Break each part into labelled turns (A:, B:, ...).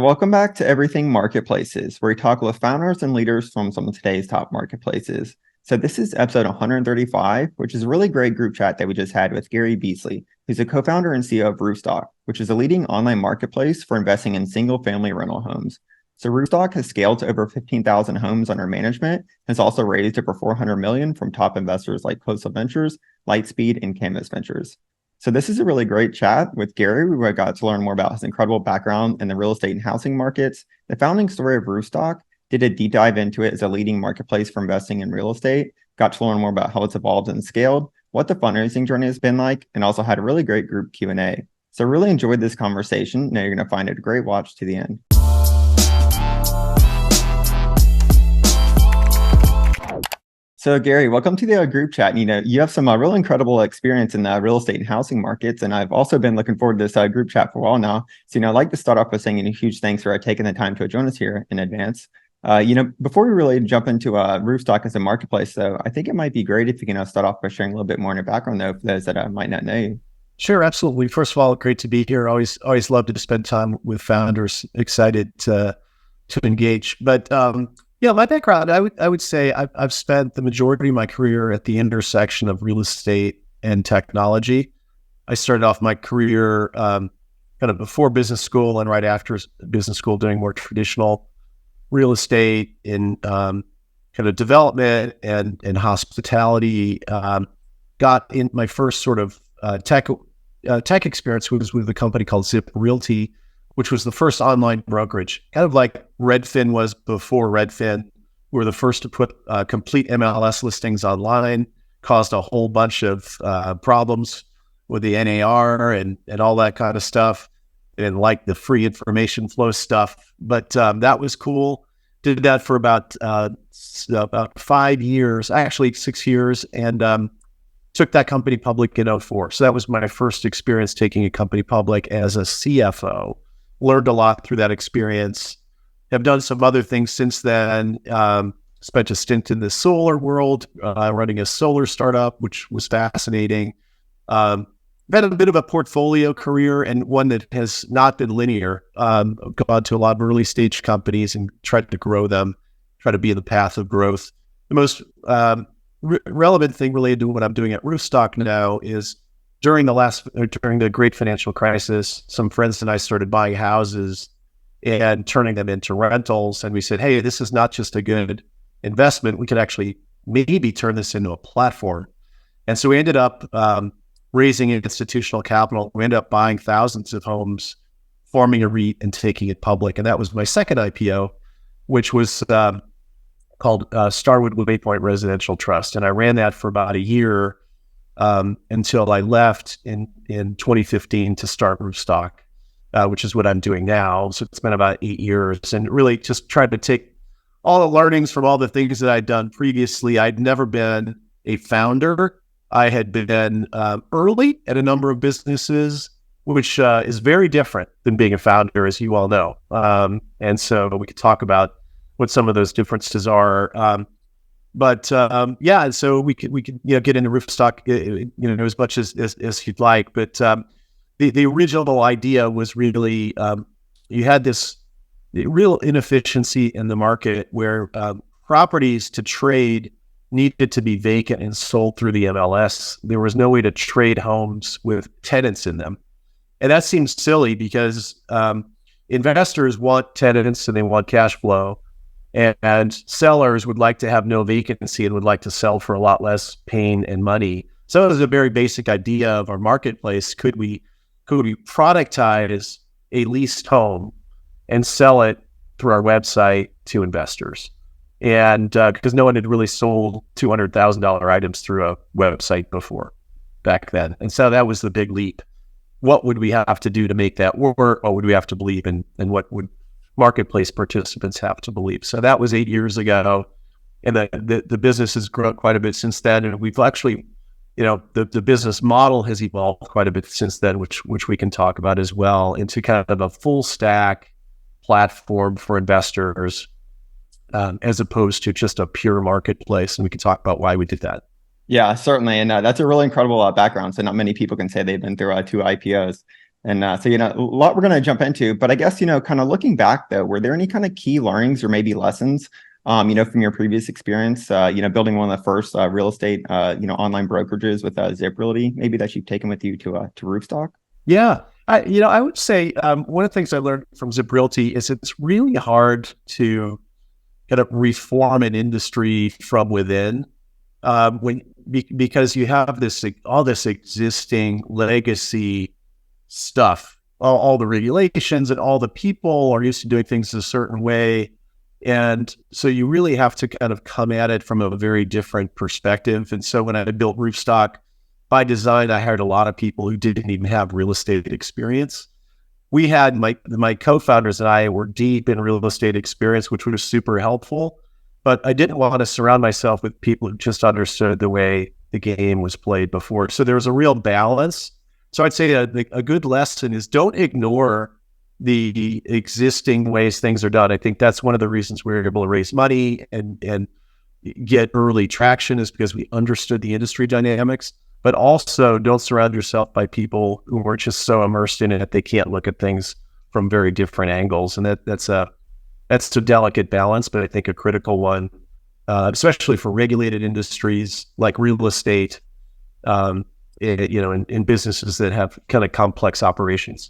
A: So welcome back to Everything Marketplaces, where we talk with founders and leaders from some of today's top marketplaces. So this is episode 135, which is a really great group chat that we just had with Gary Beasley, who's a co-founder and CEO of Roofstock, which is a leading online marketplace for investing in single-family rental homes. So Roofstock has scaled to over 15,000 homes under management, has also raised over $400 million from top investors like Khosla Ventures, Lightspeed, and Canvas Ventures. So this is a really great chat with Gary. We got to learn more about his incredible background in the real estate and housing markets, the founding story of Roofstock, did a deep dive into it as a leading marketplace for investing in real estate, got to learn more about how it's evolved and scaled, what the fundraising journey has been like, and also had a really great group Q&A. So really enjoyed this conversation. Now you're going to find it a great watch to the end. So Gary, welcome to the group chat. You have some real incredible experience in the real estate and housing markets, and I've also been looking forward to this group chat for a while now. So I'd like to start off by saying a huge thanks for taking the time to join us here in advance. Before we really jump into Roofstock as a marketplace, though, I think it might be great if you can start off by sharing a little bit more on your background, though, for those that might not know you.
B: Sure, absolutely. First of all, great to be here. Always love to spend time with founders. Excited to engage, but. Yeah, my background, I would say I've spent the majority of my career at the intersection of real estate and technology. I started off my career kind of before business school and right after business school doing more traditional real estate in kind of development and hospitality. Got in my first sort of tech experience was with a company called ZipRealty, which was the first online brokerage, kind of like Redfin was before Redfin. We were the first to put complete MLS listings online, caused a whole bunch of problems with the NAR and all that kind of stuff, and like the free information flow stuff. But that was cool. Did that for about 5 years, actually 6 years, and took that company public in 2004. So that was my first experience taking a company public as a CFO. Learned a lot through that experience. Have done some other things since then. Spent a stint in the solar world, running a solar startup, which was fascinating. Had a bit of a portfolio career and one that has not been linear. Gone to a lot of early stage companies and tried to grow them, try to be in the path of growth. The most relevant thing related to what I'm doing at Roofstock now is during the great financial crisis, some friends and I started buying houses and turning them into rentals. And we said, hey, this is not just a good investment. We could actually maybe turn this into a platform. And so we ended up raising institutional capital. We ended up buying thousands of homes, forming a REIT and taking it public. And that was my second IPO, which was called Starwood Waypoint Residential Trust. And I ran that for about a year until I left in 2015 to start Roofstock, which is what I'm doing now. So it's been about 8 years, and really just tried to take all the learnings from all the things that I'd done previously. I'd never been a founder. I had been early at a number of businesses, which is very different than being a founder, as you all know. And so we could talk about what some of those differences are. But so we could get into Roofstock as much as you'd like. But the original idea was really you had this real inefficiency in the market where properties to trade needed to be vacant and sold through the MLS. There was no way to trade homes with tenants in them, and that seems silly because investors want tenants and they want cash flow. And sellers would like to have no vacancy and would like to sell for a lot less pain and money. So it was a very basic idea of our marketplace. Could we productize a leased home and sell it through our website to investors? And because no one had really sold $200,000 items through a website before back then. And so that was the big leap. What would we have to do to make that work? What would we have to believe in? And what would marketplace participants have to believe? So that was 8 years ago, and the business has grown quite a bit since then. And we've actually, the business model has evolved quite a bit since then, which we can talk about as well, into kind of a full stack platform for investors, as opposed to just a pure marketplace. And we can talk about why we did that.
A: Yeah, certainly. And that's a really incredible background. So not many people can say they've been through 2 IPOs. And so, a lot we're going to jump into, but I guess, kind of looking back though, were there any kind of key learnings or maybe lessons, from your previous experience, building one of the first real estate, online brokerages with ZipRealty, maybe that you've taken with you to Roofstock?
B: Yeah. I would say one of the things I learned from ZipRealty is it's really hard to kind of reform an industry from within because you have all this existing legacy stuff, all the regulations, and all the people are used to doing things a certain way. And so you really have to kind of come at it from a very different perspective. And so when I built Roofstock, by design, I hired a lot of people who didn't even have real estate experience. We had my co-founders and I were deep in real estate experience, which was super helpful. But I didn't want to surround myself with people who just understood the way the game was played before. So there was a real balance. So I'd say a good lesson is don't ignore the existing ways things are done. I think that's one of the reasons we were able to raise money and get early traction is because we understood the industry dynamics. But also don't surround yourself by people who are just so immersed in it that they can't look at things from very different angles. And that's a delicate balance, but I think a critical one, especially for regulated industries like real estate, in businesses that have kind of complex operations.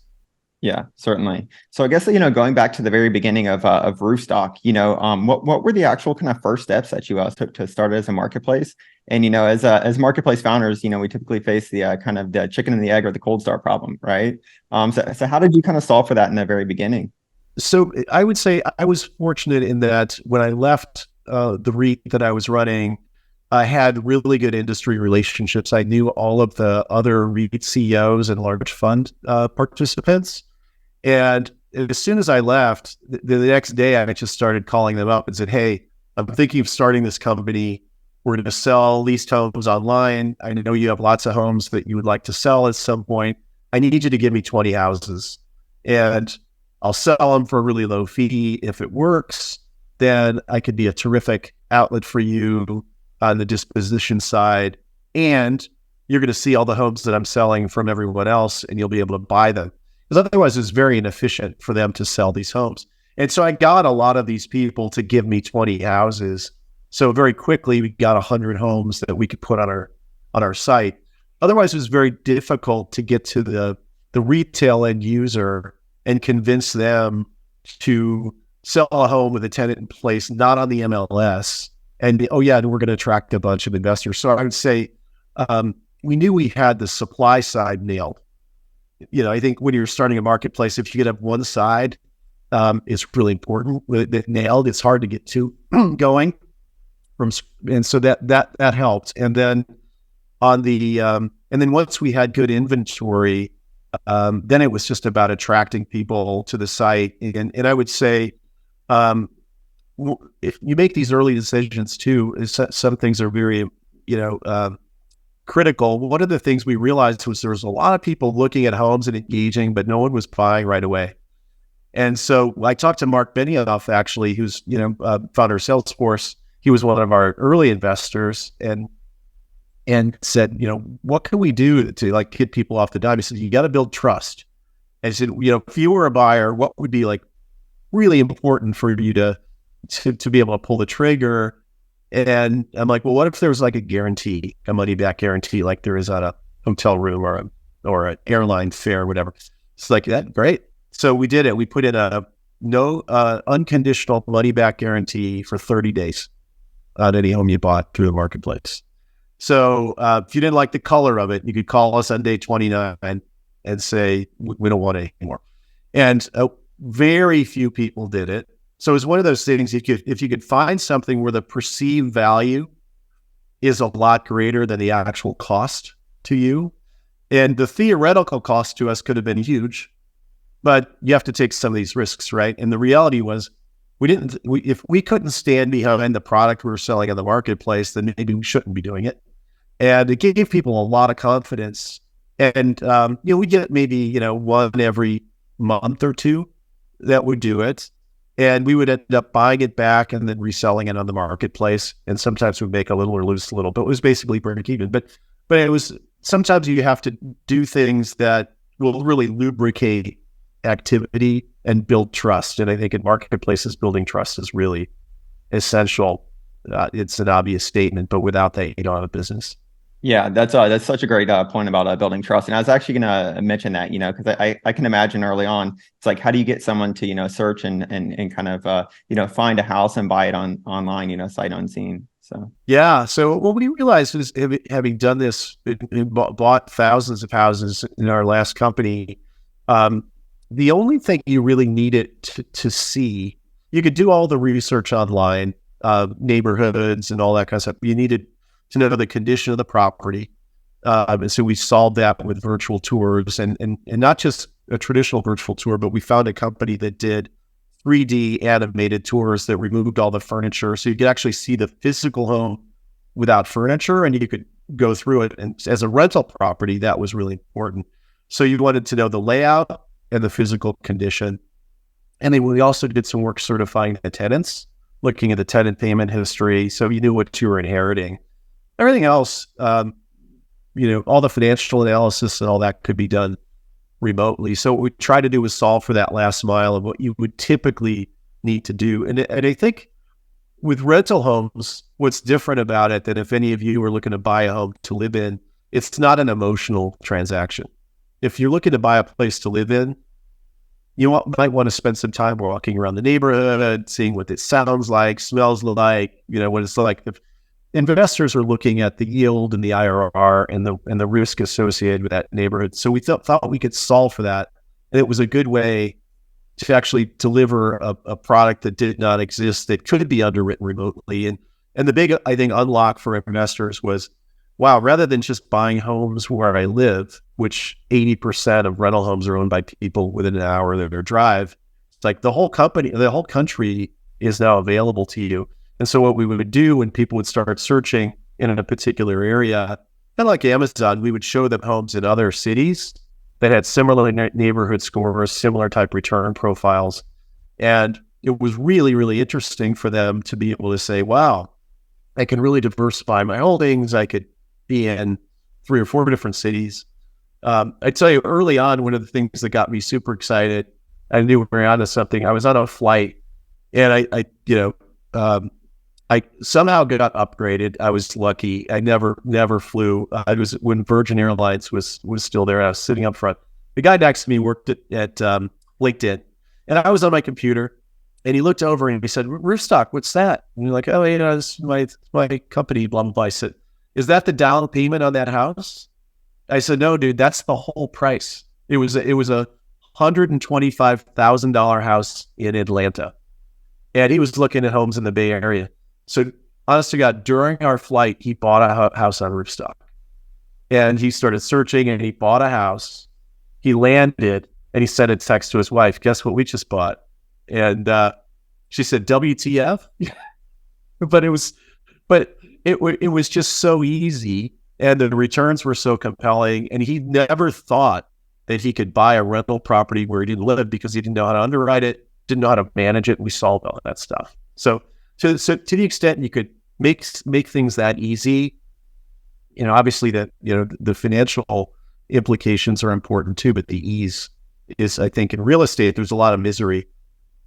A: Yeah, certainly. So I guess, going back to the very beginning of Roofstock, what were the actual kind of first steps that you took to start as a marketplace? And, as marketplace founders, we typically face the kind of the chicken and the egg or the cold start problem, right? So how did you kind of solve for that in the very beginning?
B: So I would say I was fortunate in that when I left the REIT that I was running, I had really good industry relationships. I knew all of the other REIT CEOs and large fund participants. And as soon as I left, the next day I just started calling them up and said, hey, I'm thinking of starting this company. We're going to sell leased homes online. I know you have lots of homes that you would like to sell at some point. I need you to give me 20 houses and I'll sell them for a really low fee. If it works, then I could be a terrific outlet for you on the disposition side. And you're going to see all the homes that I'm selling from everyone else and you'll be able to buy them. Because otherwise it's very inefficient for them to sell these homes. And so I got a lot of these people to give me 20 houses. So very quickly we got 100 homes that we could put on our site. Otherwise it was very difficult to get to the retail end user and convince them to sell a home with a tenant in place, not on the MLS. And we're going to attract a bunch of investors. So I would say we knew we had the supply side nailed. I think when you're starting a marketplace, if you get up one side, it's really important. With it nailed, it's hard to get to going and so that helped. And then on the and then once we had good inventory, then it was just about attracting people to the site. And I would say if you make these early decisions too, some things are very critical. One of the things we realized was there was a lot of people looking at homes and engaging, but no one was buying right away. And so I talked to Mark Benioff, actually, who's, founder of Salesforce. He was one of our early investors and said, what can we do to like get people off the dime? He said, you got to build trust. And he said, if you were a buyer, what would be like really important for you to be able to pull the trigger? And I'm like, well, what if there was like a money back guarantee, like there is on a hotel room or an airline fare, whatever. It's like that, great. So we did it. We put in a unconditional money back guarantee for 30 days on any home you bought through the marketplace. So if you didn't like the color of it, you could call us on day 29 and say, we don't want it anymore. And very few people did it. So it's one of those things, if you could find something where the perceived value is a lot greater than the actual cost to you, and the theoretical cost to us could have been huge, but you have to take some of these risks, right? And the reality was if we couldn't stand behind the product we were selling in the marketplace, then maybe we shouldn't be doing it. And it gave people a lot of confidence. And, we get maybe, one every month or two that would do it. And we would end up buying it back and then reselling it on the marketplace. And sometimes we'd make a little or lose a little, but it was basically break even. But it was, sometimes you have to do things that will really lubricate activity and build trust. And I think in marketplaces, building trust is really essential. It's an obvious statement, but without that, you don't have a business.
A: Yeah, that's such a great point about building trust. And I was actually going to mention that, because I can imagine early on, it's like, how do you get someone to, search and kind of, find a house and buy it online, sight unseen. So,
B: yeah. So what we realized is, having done this, bought thousands of houses in our last company, the only thing you really needed to see, you could do all the research online, neighborhoods and all that kind of stuff. You needed to know the condition of the property. And so we solved that with virtual tours, and not just a traditional virtual tour, but we found a company that did 3D animated tours that removed all the furniture. So you could actually see the physical home without furniture, and you could go through it. And as a rental property, that was really important. So you wanted to know the layout and the physical condition. And then we also did some work certifying the tenants, looking at the tenant payment history, so you knew what you were inheriting. Everything else, all the financial analysis and all that could be done remotely. So what we try to do is solve for that last mile of what you would typically need to do. And I think with rental homes, what's different about it than if any of you are looking to buy a home to live in, it's not an emotional transaction. If you're looking to buy a place to live in, you might want to spend some time walking around the neighborhood, seeing what it sounds like, smells like, what it's like. If investors are looking at the yield and the IRR and the risk associated with that neighborhood. So we thought we could solve for that. And it was a good way to actually deliver a product that did not exist, that could be underwritten remotely. And the big, I think, unlock for investors was, wow, rather than just buying homes where I live, which 80% of rental homes are owned by people within an hour of their drive, it's like the whole country is now available to you. And so what we would do when people would start searching in a particular area, kind of like Amazon, we would show them homes in other cities that had similar neighborhood scores, similar type return profiles. And it was really, really interesting for them to be able to say, wow, I can really diversify my holdings. I could be in 3 or 4 different cities. I tell you, early on, one of the things that got me super excited, I knew we were onto something. I was on a flight, and I somehow got upgraded. I was lucky. I never flew. I was when Virgin Airlines was still there. I was sitting up front. The guy next to me worked at LinkedIn, and I was on my computer, and he looked over and he said, "Roofstock, what's that?" And you're like, "Oh, it's my company, blah, blah, blah." I said, "Is that the down payment on that house?" I said, "No, dude, that's the whole price." It was a $125,000 house in Atlanta, and he was looking at homes in the Bay Area. So, honest to God, during our flight, he bought a house on Roofstock, and he started searching, and he bought a house. He landed, and he sent a text to his wife. Guess what we just bought? And she said, "WTF?" But it was just so easy, and the returns were so compelling. And he never thought that he could buy a rental property where he didn't live because he didn't know how to underwrite it, didn't know how to manage it. We solved all of that stuff. So to the extent you could make things that easy, obviously that the financial implications are important too, but the ease is, I think, in real estate, there's a lot of misery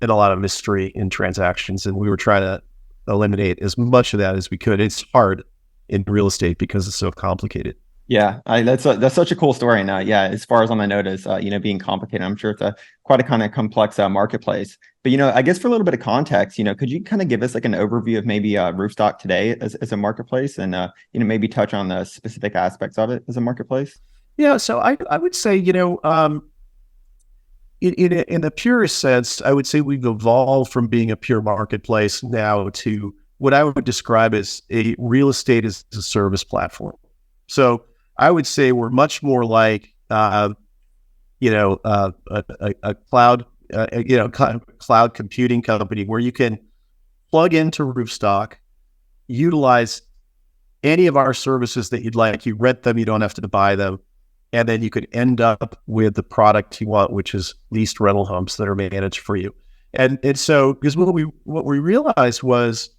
B: and a lot of mystery in transactions, and we were trying to eliminate as much of that as we could. It's hard in real estate because it's so complicated.
A: Yeah, that's such a cool story. And yeah, as far as on my notice, being complicated, I'm sure it's quite a kind of complex marketplace. But I guess for a little bit of context, could you kind of give us like an overview of maybe Roofstock today as a marketplace, and maybe touch on the specific aspects of it as a marketplace?
B: Yeah, so I would say in the purest sense, I would say we've evolved from being a pure marketplace now to what I would describe as a real estate as a service platform. So I would say we're much more like, a cloud, cloud computing company where you can plug into Roofstock, utilize any of our services that you'd like. You rent them, you don't have to buy them, and then you could end up with the product you want, which is leased rental homes that are managed for you. And so, because what we realized was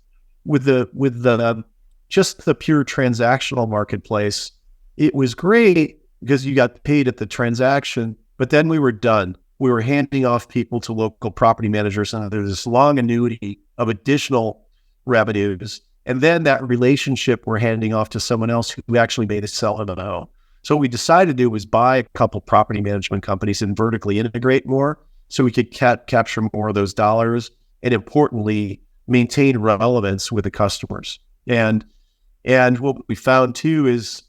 B: with the just the pure transactional marketplace, it was great because you got paid at the transaction, But then we were done. We were handing off people to local property managers, and there's this long annuity of additional revenues. And then that relationship we're handing off to someone else who actually made us sell him a home. So what we decided to do was buy a couple property management companies and vertically integrate more so we could capture more of those dollars and, importantly, maintain relevance with the customers. And what we found too is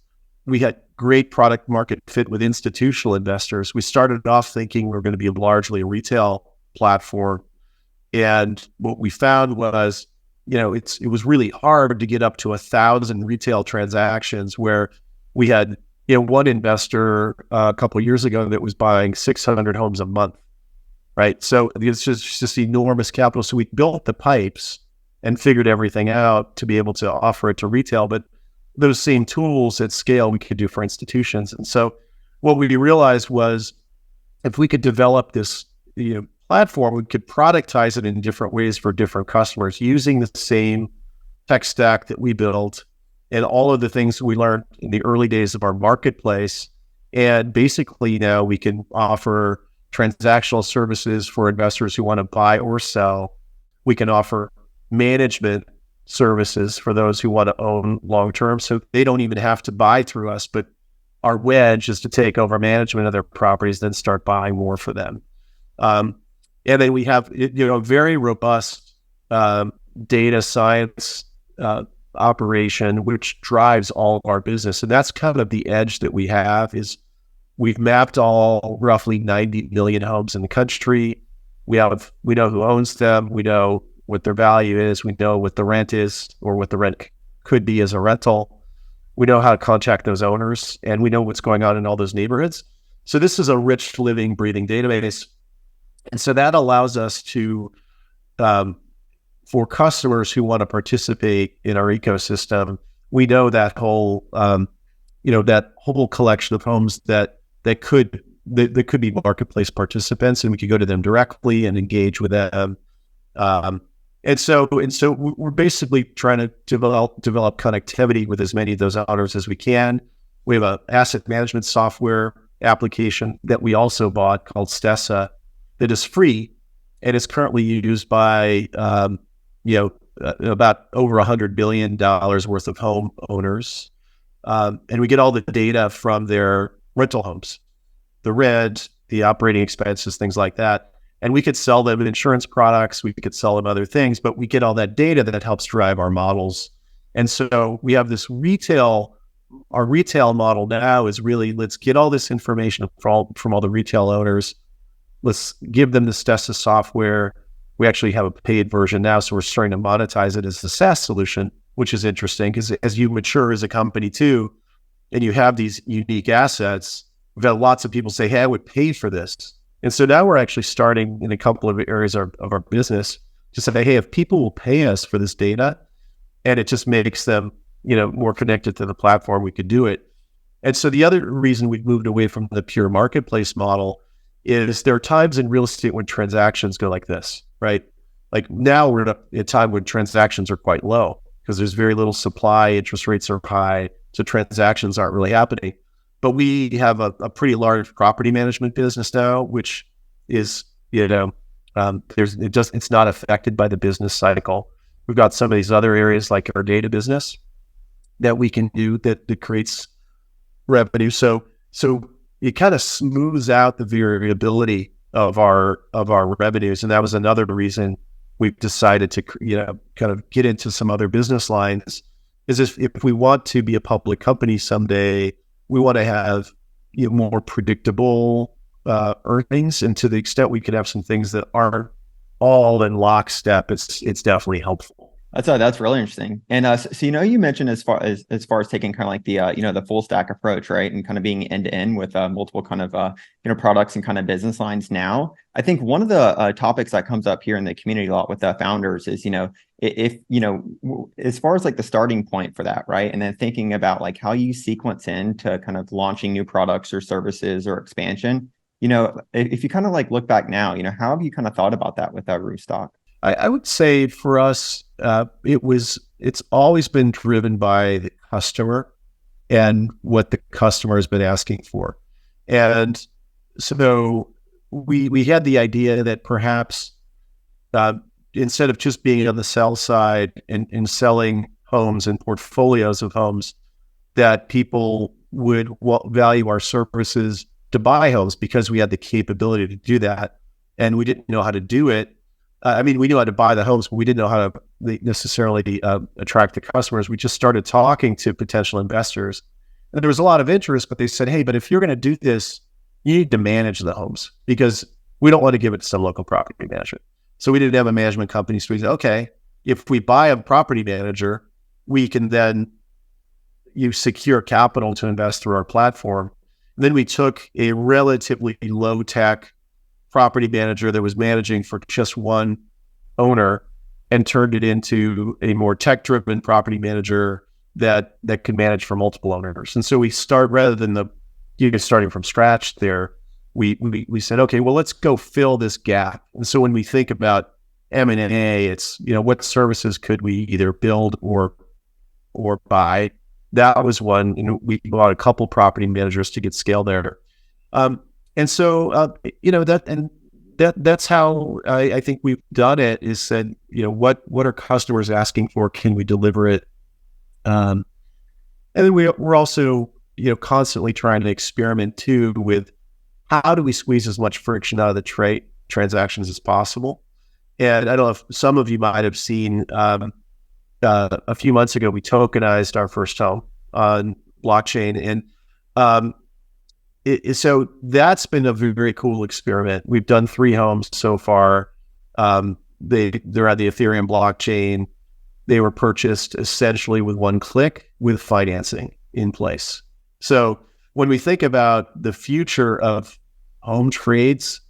B: we had great product market fit with institutional investors. We started off thinking we were going to be largely a retail platform. And what we found was, it was really hard to get up to 1,000 retail transactions where we had, one investor a couple of years ago that was buying 600 homes a month, right? So it's just enormous capital. So we built the pipes and figured everything out to be able to offer it to retail, but those same tools at scale we could do for institutions. And so what we realized was if we could develop this platform, we could productize it in different ways for different customers using the same tech stack that we built and all of the things we learned in the early days of our marketplace. And basically now we can offer transactional services for investors who want to buy or sell. We can offer management services for those who want to own long-term. So they don't even have to buy through us, but our wedge is to take over management of their properties, then start buying more for them. And then we have, a very robust data science operation, which drives all of our business. And that's kind of the edge that we have is we've mapped all roughly 90 million homes in the country. We know who owns them. We know what their value is. We know what the rent is or what the rent could be as a rental. We know how to contact those owners, and we know what's going on in all those neighborhoods. So this is a rich, living, breathing database. And so that allows us to, for customers who want to participate in our ecosystem, we know that whole, that whole collection of homes that could be marketplace participants, and we could go to them directly and engage with them. And so we're basically trying to develop connectivity with as many of those owners as we can. We have an asset management software application that we also bought called Stessa that is free and is currently used by about over $100 billion worth of home owners. And we get all the data from their rental homes, the rent, the operating expenses, things like that. And we could sell them insurance products, we could sell them other things, but we get all that data that helps drive our models. And so we have this our retail model now is really, let's get all this information from all the retail owners. Let's give them the Stessa software. We actually have a paid version now, so we're starting to monetize it as a SaaS solution, which is interesting because as you mature as a company too, and you have these unique assets, we've had lots of people say, hey, I would pay for this. And so now we're actually starting in a couple of areas of our business to say, hey, if people will pay us for this data and it just makes them, more connected to the platform, we could do it. And so the other reason we've moved away from the pure marketplace model is there are times in real estate when transactions go like this, right? Like now we're at a time when transactions are quite low because there's very little supply, interest rates are high, so transactions aren't really happening. But we have a pretty large property management business now, which is, it's not affected by the business cycle. We've got some of these other areas like our data business that we can do that creates revenue. So it kind of smooths out the variability of our revenues. And that was another reason we've decided to, kind of get into some other business lines is if we want to be a public company someday, we want to have more predictable earnings, and to the extent we could have some things that aren't all in lockstep, it's definitely helpful.
A: That's really interesting. And so you mentioned as far as taking kind of like the the full stack approach, right, and kind of being end to end with multiple kind of products and kind of business lines. Now, I think one of the topics that comes up here in the community a lot with founders is if as far as like the starting point for that, right, and then thinking about like how you sequence into kind of launching new products or services or expansion. If you kind of like look back now, how have you kind of thought about that with Roofstock?
B: I would say for us, it's always been driven by the customer and what the customer has been asking for. And so we had the idea that perhaps uh, instead of just being on the sell side and selling homes and portfolios of homes, that people would value our services to buy homes because we had the capability to do that, and we didn't know how to do it. I mean, we knew how to buy the homes, but we didn't know how to necessarily attract the customers. We just started talking to potential investors, and there was a lot of interest, but they said, hey, but if you're going to do this, you need to manage the homes because we don't want to give it to some local property manager. So we didn't have a management company. So we said, okay, if we buy a property manager, we can then secure capital to invest through our platform. And then we took a relatively low tech property manager that was managing for just one owner and turned it into a more tech-driven property manager that could manage for multiple owners. And so we start, rather than starting from scratch there, we said, okay, well, let's go fill this gap. And so when we think about M&A, it's, what services could we either build or buy? That was one. We bought a couple property managers to get scale there. And so, that's how I think we've done it, is said, what are customers asking for? Can we deliver it? And then we're also, constantly trying to experiment too with how do we squeeze as much friction out of the transactions as possible. And I don't know if some of you might have seen, a few months ago, we tokenized our first home on blockchain. And so that's been a very, very cool experiment. We've done 3 homes so far. They're on the Ethereum blockchain. They were purchased essentially with one click with financing in place. So when we think about the future of home trades,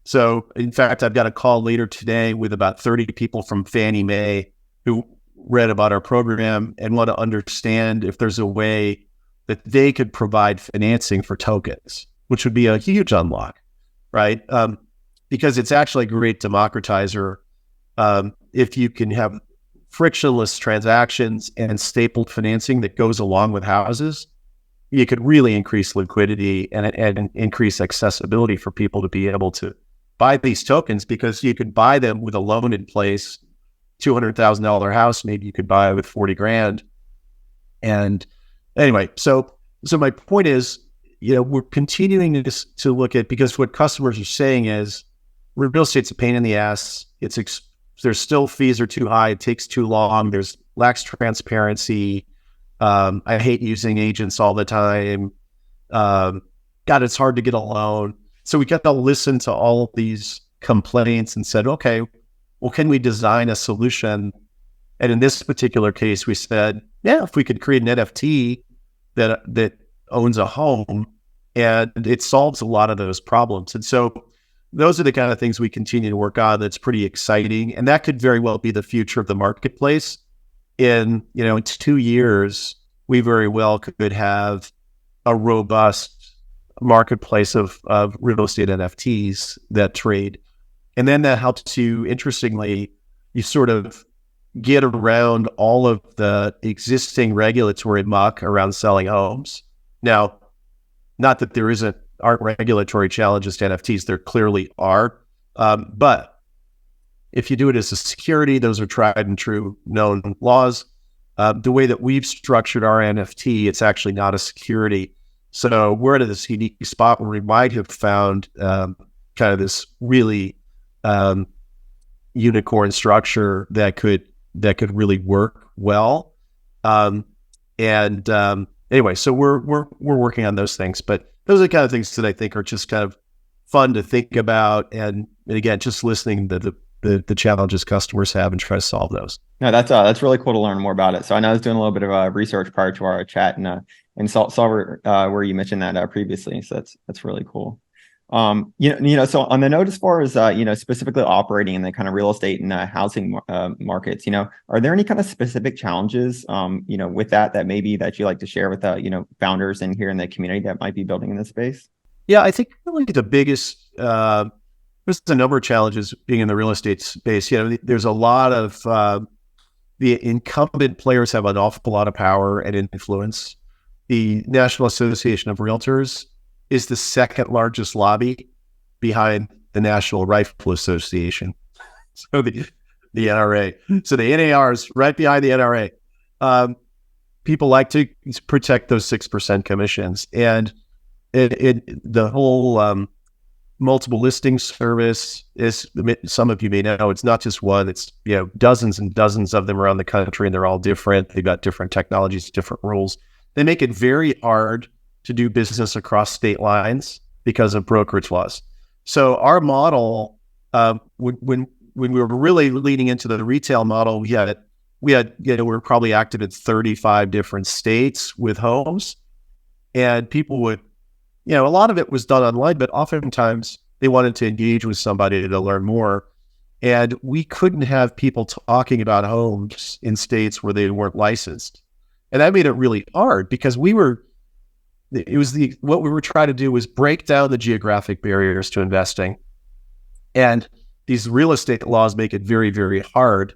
B: so in fact, I've got a call later today with about 30 people from Fannie Mae who read about our program and want to understand if there's a way that they could provide financing for tokens, which would be a huge unlock, right? Because it's actually a great democratizer. If you can have frictionless transactions and stapled financing that goes along with houses, you could really increase liquidity and increase accessibility for people to be able to buy these tokens, because you could buy them with a loan in place. $200,000 house, maybe you could buy with 40 grand. And anyway, so my point is, we're continuing to look at, because what customers are saying is real estate's a pain in the ass. There's still fees are too high. It takes too long. There's lacks transparency. I hate using agents all the time. God, it's hard to get a loan. So we got to listen to all of these complaints and said, okay, well, can we design a solution? And in this particular case, we said, yeah, if we could create an NFT that owns a home, and it solves a lot of those problems. And so those are the kind of things we continue to work on. That's pretty exciting. And that could very well be the future of the marketplace. In 2 years, we very well could have a robust marketplace of real estate NFTs that trade. And then that helps you, interestingly, you sort of get around all of the existing regulatory muck around selling homes. Now, not that there aren't regulatory challenges to NFTs, there clearly are. But if you do it as a security, those are tried and true known laws. The way that we've structured our NFT, it's actually not a security. So we're at this unique spot where we might have found kind of this really unicorn structure that could really work well. Anyway, so we're working on those things, but those are the kind of things that I think are just kind of fun to think about, and again, just listening to the challenges customers have and try to solve those.
A: No, that's really cool to learn more about it. So I know I was doing a little bit of research prior to our chat, and saw where you mentioned that previously. So that's really cool. So on the note, as far as specifically operating in the kind of real estate and housing markets, are there any kind of specific challenges with that maybe that you like to share with founders and here in the community that might be building in this space?
B: Yeah, I think really the biggest there's a number of challenges being in the real estate space. There's a lot of the incumbent players have an awful lot of power and influence. The National Association of Realtors is the second largest lobby behind the National Rifle Association. So the NRA. So the NAR is right behind the NRA. People like to protect those 6% commissions. And the whole multiple listing service is, some of you may know, it's not just one, it's dozens and dozens of them around the country, and they're all different. They've got different technologies, different rules. They make it very hard to do business across state lines because of brokerage laws. So our model, when we were really leaning into the retail model, we were probably active in 35 different states with homes, and people would, a lot of it was done online, but oftentimes they wanted to engage with somebody to learn more. And we couldn't have people talking about homes in states where they weren't licensed. And that made it really hard because what we were trying to do was break down the geographic barriers to investing. And these real estate laws make it very, very hard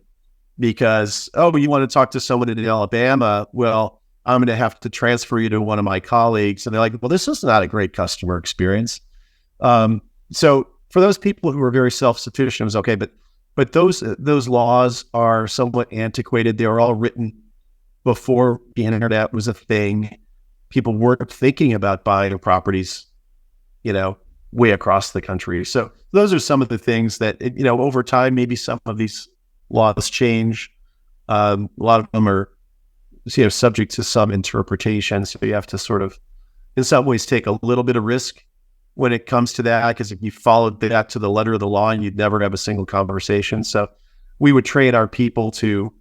B: because, you want to talk to someone in Alabama? Well, I'm going to have to transfer you to one of my colleagues. And they're like, well, this is not a great customer experience. So for those people who are very self-sufficient, it was okay. But those laws are somewhat antiquated. They were all written before the internet was a thing. People weren't thinking about buying properties, way across the country. So those are some of the things that, over time, maybe some of these laws change. A lot of them are subject to some interpretation. So you have to sort of, in some ways, take a little bit of risk when it comes to that, because if you followed that to the letter of the law, you'd never have a single conversation. So we would train our people to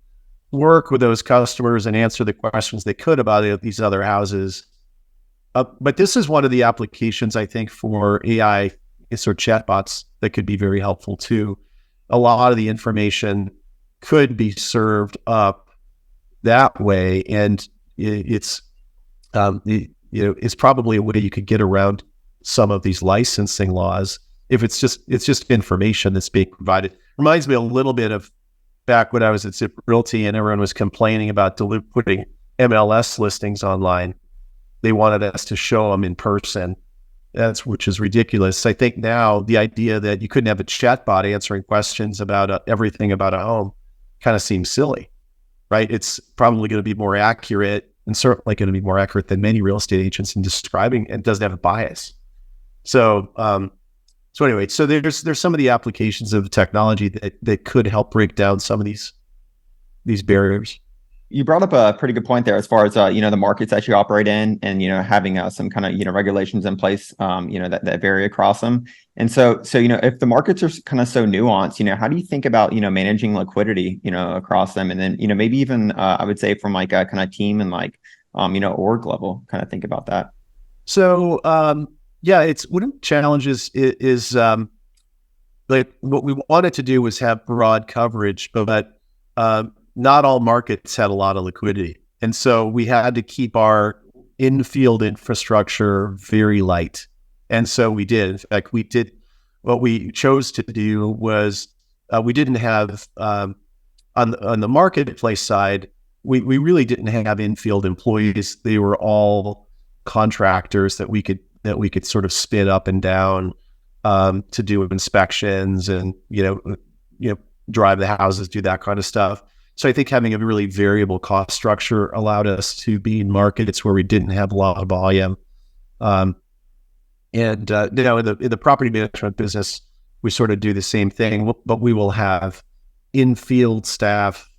B: work with those customers and answer the questions they could about these other houses. But this is one of the applications, I think, for AI sort of chatbots that could be very helpful too. A lot of the information could be served up that way, and it's probably a way you could get around some of these licensing laws if it's just information that's being provided. Reminds me a little bit of back when I was at ZipRealty and everyone was complaining about putting MLS listings online. They wanted us to show them in person, which is ridiculous. I think now the idea that you couldn't have a chatbot answering questions about everything about a home kind of seems silly. Right? It's probably going to be more accurate, and certainly going to be more accurate than many real estate agents in describing, and doesn't have a bias. So anyway, so there's some of the applications of technology that could help break down some of these barriers.
A: You brought up a pretty good point there as far as the markets that you operate in, and having some kind of regulations in place that vary across them. And so if the markets are kind of so nuanced, how do you think about managing liquidity across them, and then maybe even I would say from like a kind of team and like org level, kind of think about that.
B: So it's one of the challenges is like what we wanted to do was have broad coverage, but not all markets had a lot of liquidity. And so we had to keep our in-field infrastructure very light. And so we did. In fact, what we chose to do was we didn't have, on the marketplace side, we really didn't have in-field employees. They were all contractors that we could sort of spin up and down to do inspections and, drive the houses, do that kind of stuff. So I think having a really variable cost structure allowed us to be in markets where we didn't have a lot of volume. In the property management business, we sort of do the same thing, but we will have in-field staff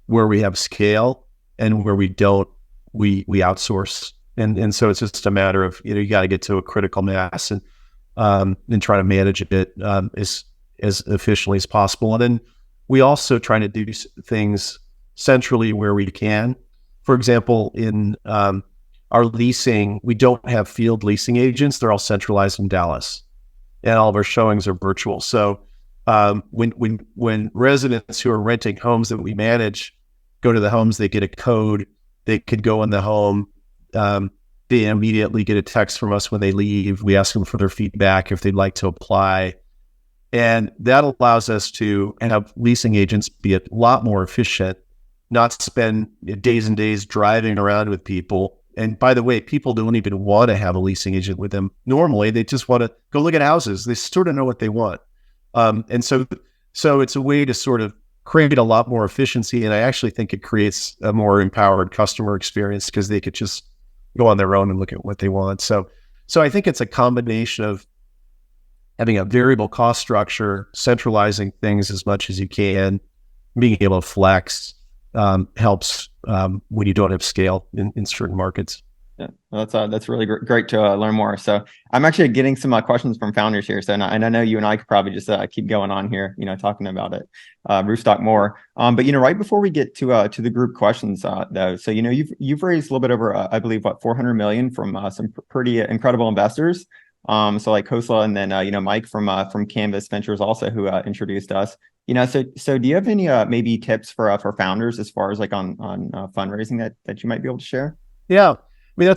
B: where we have scale, and where we don't, we outsource. And so it's just a matter of, you got to get to a critical mass and try to manage it as efficiently as possible. And then we also try to do things centrally where we can. For example, in our leasing, we don't have field leasing agents. They're all centralized in Dallas, and all of our showings are virtual. So when residents who are renting homes that we manage go to the homes, they get a code. They could go in the home. They immediately get a text from us when they leave. We ask them for their feedback if they'd like to apply. And that allows us to have leasing agents be a lot more efficient, not spend days and days driving around with people And by the way, people don't even want to have a leasing agent with them. Normally, they just want to go look at houses. They sort of know what they want. And so it's a way to sort of create a lot more efficiency. And I actually think it creates a more empowered customer experience because they could just go on their own and look at what they want. So I think it's a combination of having a variable cost structure, centralizing things as much as you can, being able to flex helps when you don't have scale in certain markets.
A: Yeah, well, that's really great to learn more. So I'm actually getting some questions from founders here. So and I know you and I could probably just keep going on here, talking about it, Roofstock more. But right before we get to the group questions, though, so you've raised a little bit over, I believe, what, 400 million from some pretty incredible investors. So like Khosla, and then Mike from Canvas Ventures also, who introduced us. So do you have any maybe tips for founders as far as like on fundraising that you might be able to share?
B: Yeah. I mean,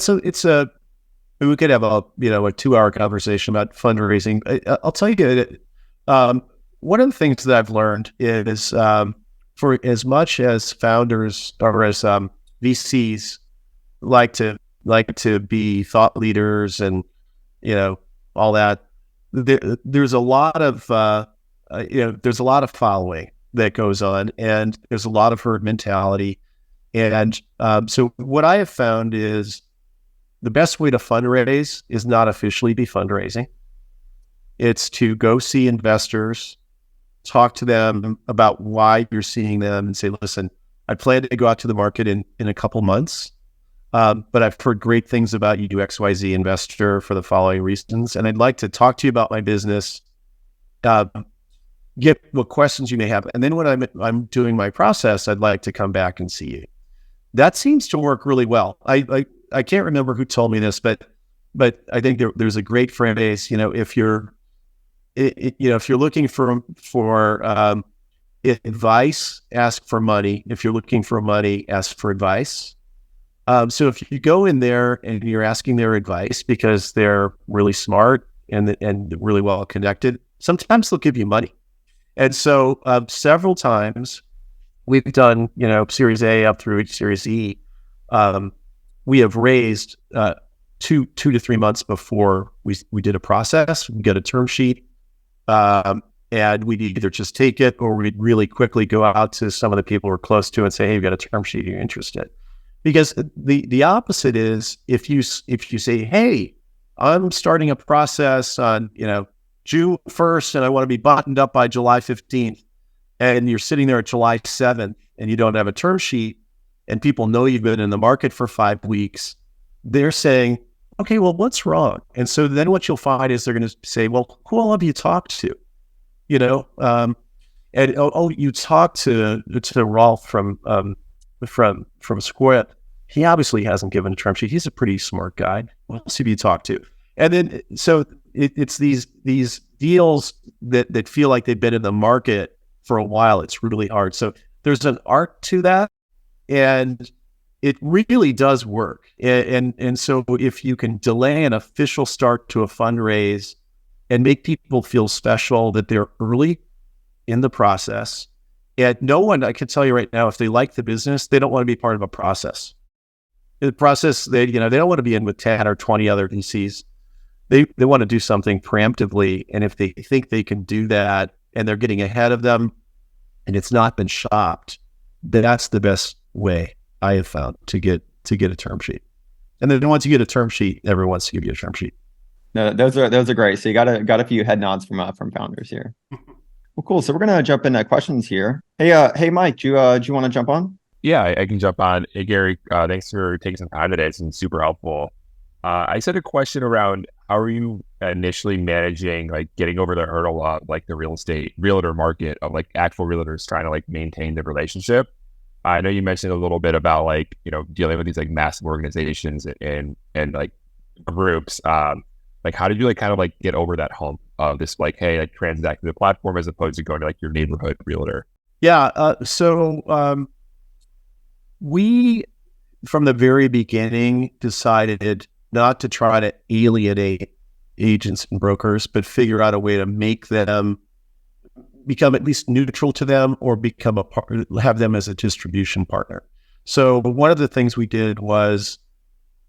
B: we could have a 2-hour conversation about fundraising. I'll tell you, one of the things that I've learned is for as much as founders or as VCs like to be thought leaders and all that, there's a lot of following that goes on, and there's a lot of herd mentality. And so what I have found is the best way to fundraise is not officially be fundraising. It's to go see investors, talk to them about why you're seeing them, and say, listen, I plan to go out to the market in a couple months, but I've heard great things about you, XYZ investor, for the following reasons. And I'd like to talk to you about my business, get what questions you may have. And then when I'm doing my process, I'd like to come back and see you. That seems to work really well. I can't remember who told me this, but I think there's a great phrase. If you're looking for advice, ask for money. If you're looking for money, ask for advice. So if you go in there and you're asking their advice because they're really smart and really well connected, sometimes they'll give you money. And so several times we've done, Series A up through Series E. We have raised 2 to 3 months before we did a process. We get a term sheet, and we'd either just take it, or we'd really quickly go out to some of the people we're close to and say, "Hey, we've got a term sheet. Are you interested?" Because the opposite is if you say, "Hey, I'm starting a process on June 1st, and I want to be buttoned up by July 15th," and you're sitting there at July 7th, and you don't have a term sheet, and people know you've been in the market for 5 weeks, they're saying, "Okay, well, what's wrong?" And so then what you'll find is they're going to say, "Well, who all have you talked to?" You talked to Rolf from Square. He obviously hasn't given a term sheet. He's a pretty smart guy. What else have you talked to? And then so it's these deals that feel like they've been in the market for a while. It's really hard. So there's an art to that, and it really does work. And so if you can delay an official start to a fundraise and make people feel special that they're early in the process, and no one, I can tell you right now, if they like the business, they don't want to be part of a process. The process, they don't want to be in with 10 or 20 other VCs. They want to do something preemptively, and if they think they can do that and they're getting ahead of them and it's not been shopped, that's the best way I have found to get a term sheet. And then once you get a term sheet, everyone wants to give you a term sheet.
A: No, those are great. So you got a few head nods from founders here. Well, cool. So we're gonna jump into questions here. Hey, Mike, do you want to jump on?
C: Yeah, I can jump on. Hey, Gary, thanks for taking some time today. It's been super helpful. I just had a question around how are you initially managing getting over the hurdle of the real estate realtor market of actual realtors trying to maintain the relationship. I know you mentioned a little bit about dealing with these massive organizations and groups. How did you get over that hump of this hey, transact to the platform as opposed to going to your neighborhood realtor?
B: Yeah. So we from the very beginning decided not to try to alienate agents and brokers, but figure out a way to make them become at least neutral to them, or become have them as a distribution partner. So one of the things we did was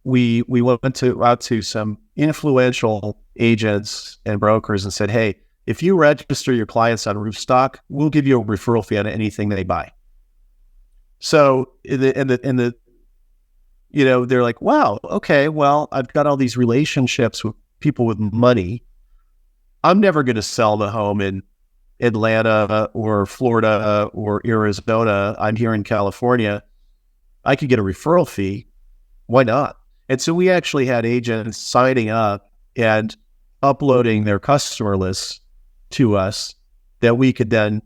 B: we went out to some influential agents and brokers and said, hey, if you register your clients on Roofstock, we'll give you a referral fee on anything they buy. So they're like, wow, okay, well, I've got all these relationships with people with money. I'm never going to sell the home in Atlanta or Florida or Arizona. I'm here in California. I could get a referral fee. Why not? And so we actually had agents signing up and uploading their customer lists to us that we could then,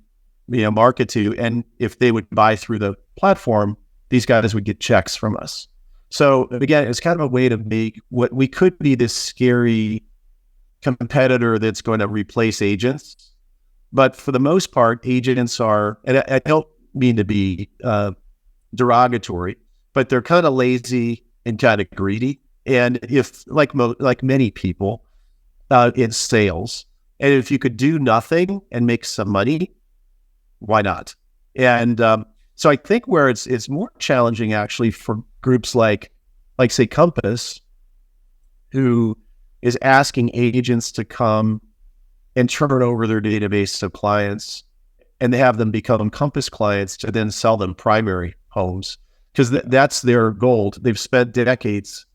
B: market to. And if they would buy through the platform, these guys would get checks from us. So again, it's kind of a way to make what we could be this scary competitor that's going to replace agents. But for the most part, agents are, and I don't mean to be derogatory, but they're kind of lazy and kind of greedy. And if, like many people in sales, and if you could do nothing and make some money, why not? And so I think where it's more challenging actually for groups like say Compass, who is asking agents to come and turn over their database of clients, and they have them become Compass clients to then sell them primary homes, because that's their goal. They've spent decades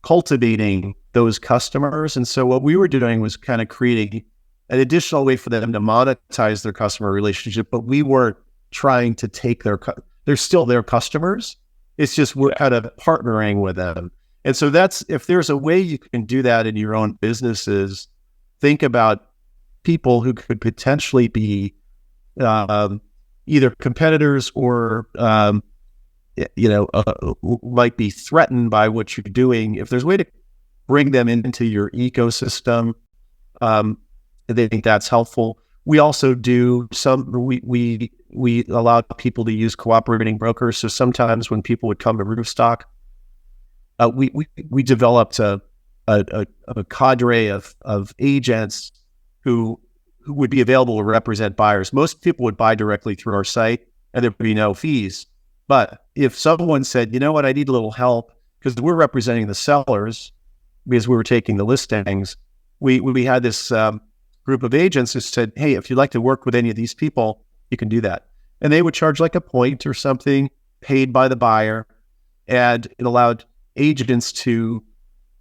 B: cultivating those customers. And so what we were doing was kind of creating an additional way for them to monetize their customer relationship, but we weren't trying to take they're still their customers. It's just we're kind of partnering with them. And so if there's a way you can do that in your own businesses, think about people who could potentially be either competitors or might be threatened by what you're doing. If there's a way to bring them into your ecosystem, they think that's helpful. We also do we allow people to use cooperating brokers. So sometimes when people would come to Roofstock, we developed a cadre of agents who would be available to represent buyers. Most people would buy directly through our site, and there'd be no fees. But if someone said, you know what, I need a little help, because we're representing the sellers, because we were taking the listings, we had this group of agents who said, hey, if you'd like to work with any of these people, you can do that. And they would charge like a point or something paid by the buyer. And it allowed agents to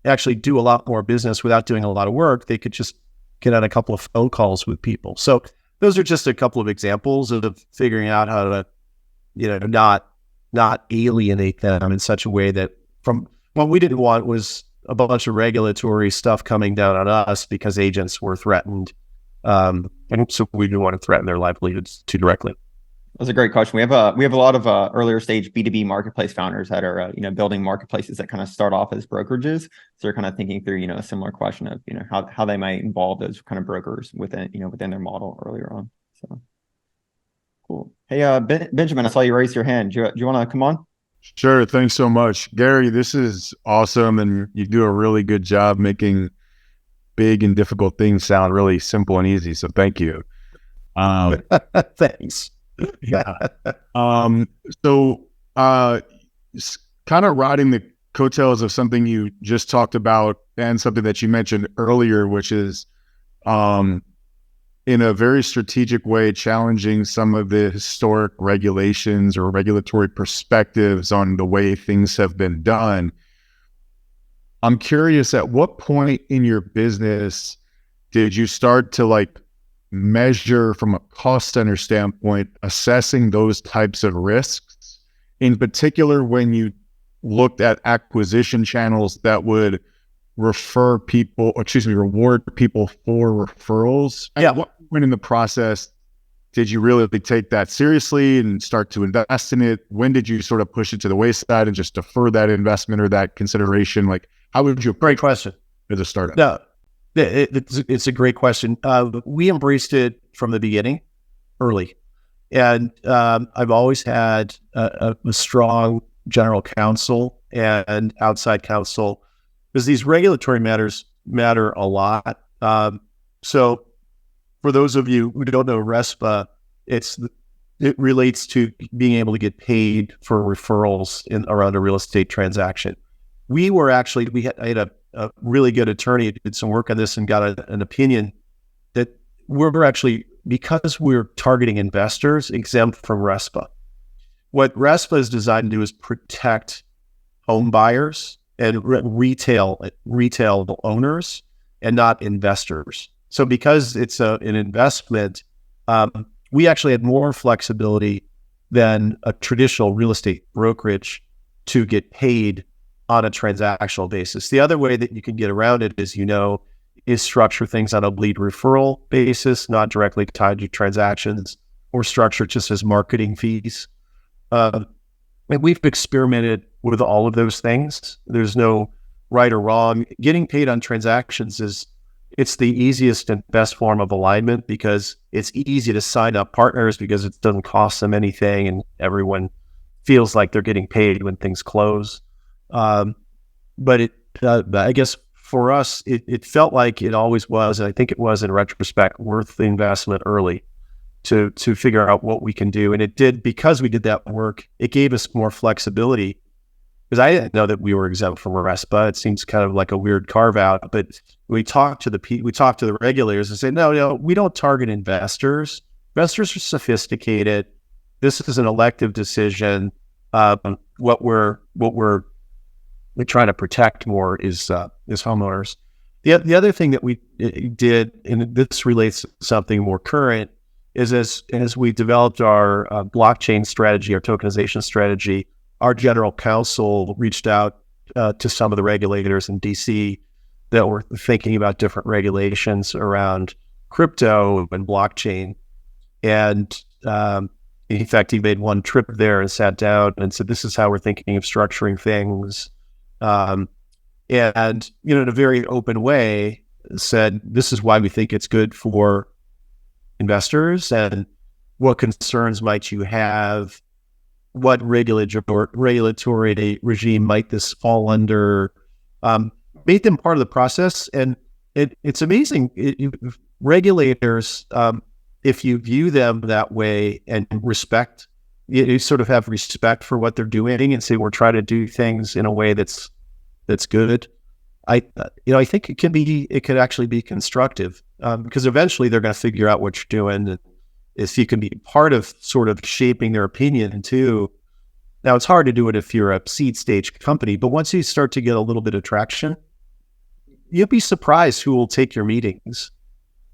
B: actually do a lot more business without doing a lot of work. They could just get on a couple of phone calls with people. So those are just a couple of examples of figuring out how to, not alienate them in such a way that what we didn't want was a bunch of regulatory stuff coming down on us because agents were threatened. And so we didn't want to threaten their livelihoods too directly.
A: That's a great question. We have a lot of earlier stage B2B marketplace founders that are building marketplaces that kind of start off as brokerages. So they're kind of thinking through a similar question of how they might involve those kind of brokers within their model earlier on. So cool. Hey, Benjamin, I saw you raise your hand. Do you want to come on?
D: Sure. Thanks so much, Gary. This is awesome, and you do a really good job making big and difficult things sound really simple and easy. So thank you.
B: Thanks.
D: Yeah. So kind of riding the coattails of something you just talked about and something that you mentioned earlier, which is in a very strategic way, challenging some of the historic regulations or regulatory perspectives on the way things have been done. I'm curious, at what point in your business did you start to measure from a cost center standpoint, assessing those types of risks, in particular when you looked at acquisition channels that would reward people for referrals?
B: Yeah.
D: At what point in the process did you really take that seriously and start to invest in it? When did you sort of push it to the wayside and just defer that investment or that consideration? How would you?
B: Great question.
D: As a startup?
B: No, it's a great question. We embraced it from the beginning, early. And I've always had a strong general counsel and outside counsel, because these regulatory matters matter a lot. So for those of you who don't know RESPA, it relates to being able to get paid for referrals around a real estate transaction. I had a really good attorney who did some work on this and got an opinion that we're actually, because we're targeting investors, exempt from RESPA. What RESPA is designed to do is protect home buyers and retail owners and not investors. So because it's an investment, we actually had more flexibility than a traditional real estate brokerage to get paid on a transactional basis. The other way that you can get around it, as you know, is structure things on a lead referral basis, not directly tied to transactions, or structure just as marketing fees. And we've experimented with all of those things. There's no right or wrong. Getting paid on transactions it's the easiest and best form of alignment because it's easy to sign up partners because it doesn't cost them anything and everyone feels like they're getting paid when things close. But I guess for us, it felt like it always was, and I think it was in retrospect, worth the investment early to figure out what we can do. And it did, because we did that work, it gave us more flexibility, because I didn't know that we were exempt from RESPA. It seems kind of like a weird carve out, but we talked to the regulators and said, no, we don't target investors. Investors are sophisticated. This is an elective decision. What we're trying to protect more is homeowners. The other thing that we did, and this relates to something more current, is as we developed our blockchain strategy, our tokenization strategy, our general counsel reached out to some of the regulators in DC that were thinking about different regulations around crypto and blockchain. And in fact, he made one trip there and sat down and said, this is how we're thinking of structuring things. And, in a very open way, said, this is why we think it's good for investors, and what concerns might you have? What regulatory regime might this fall under? Made them part of the process. And it's amazing. Regulators, if you view them that way and respect, you sort of have respect for what they're doing and say, we're trying to do things in a way that's good. I think it could actually be constructive, because eventually they're going to figure out what you're doing. And if you can be part of sort of shaping their opinion too. Now, it's hard to do it if you're a seed stage company, but once you start to get a little bit of traction, you'll be surprised who will take your meetings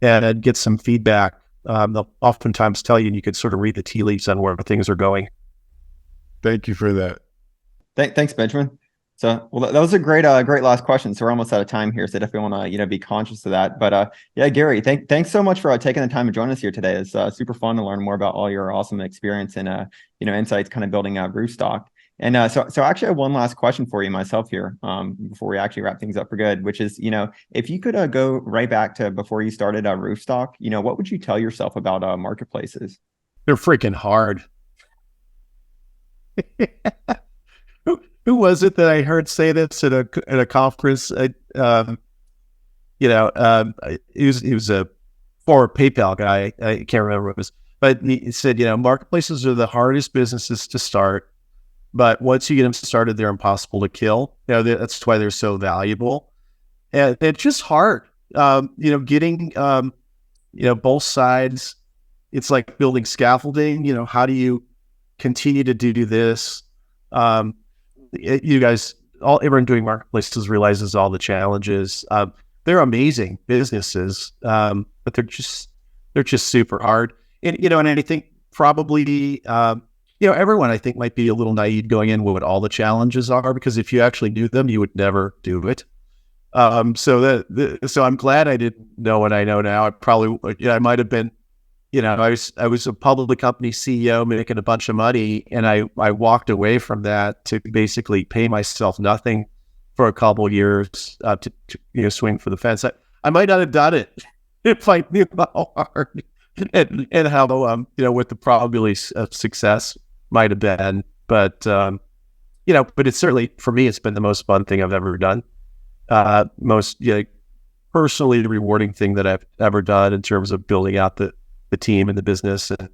B: and get some feedback. They'll oftentimes tell you, and you could sort of read the tea leaves on where things are going.
D: Thank you for that.
A: Thanks, Benjamin. So, well, that was a great last question. So we're almost out of time here. So definitely want to, be conscious of that. But yeah, Gary, thanks so much for taking the time to join us here today. It's super fun to learn more about all your awesome experience and insights, kind of building out Roofstock. And so actually, I have one last question for you myself here, before we actually wrap things up for good, which is, if you could go right back to before you started Roofstock, what would you tell yourself about marketplaces?
B: They're freaking hard. Who was it that I heard say this at a conference? He was a former PayPal guy. I can't remember what it was, but he said, marketplaces are the hardest businesses to start, but once you get them started, they're impossible to kill. That's why they're so valuable, and it's just hard. Getting both sides. It's like building scaffolding. How do you continue to do this? You guys, everyone doing marketplaces realizes all the challenges. They're amazing businesses, but they're just super hard. And and I think probably everyone I think might be a little naive going in with what all the challenges are, because if you actually knew them, you would never do it. So I'm glad I didn't know what I know now. I might have been. I was a public company CEO making a bunch of money, and I walked away from that to basically pay myself nothing for a couple of years to swing for the fence. I might not have done it if I knew how hard and how what the probability of success might have been. But but it's certainly, for me, it's been the most fun thing I've ever done. Most personally rewarding thing that I've ever done in terms of building out the team and the business, and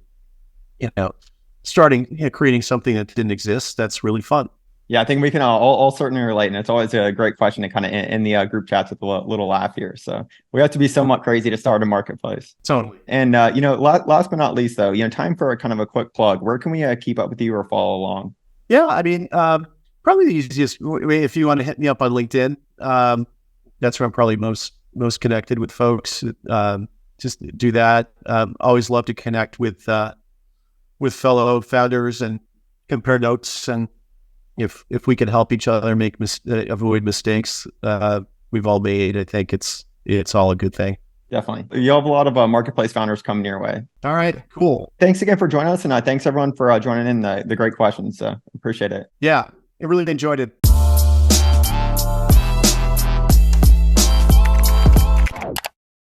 B: starting creating something that didn't exist. That's really fun.
A: Yeah, I think we can all certainly relate, and it's always a great question to kind of end the group chats with a little laugh here. So we have to be somewhat crazy to start a marketplace.
B: Totally.
A: And last but not least, though, time for a kind of a quick plug. Where can we keep up with you or follow along?
B: Yeah, I mean, probably the easiest way, if you want to hit me up on LinkedIn, that's where I'm probably most connected with folks. Just do that. Always love to connect with fellow founders and compare notes, and if we can help each other avoid mistakes we've all made, I think it's all a good thing.
A: Definitely. You have a lot of marketplace founders coming your way.
B: All right, cool.
A: Thanks again for joining us, and thanks everyone for joining in the great questions. Appreciate it.
B: Yeah, I really enjoyed it.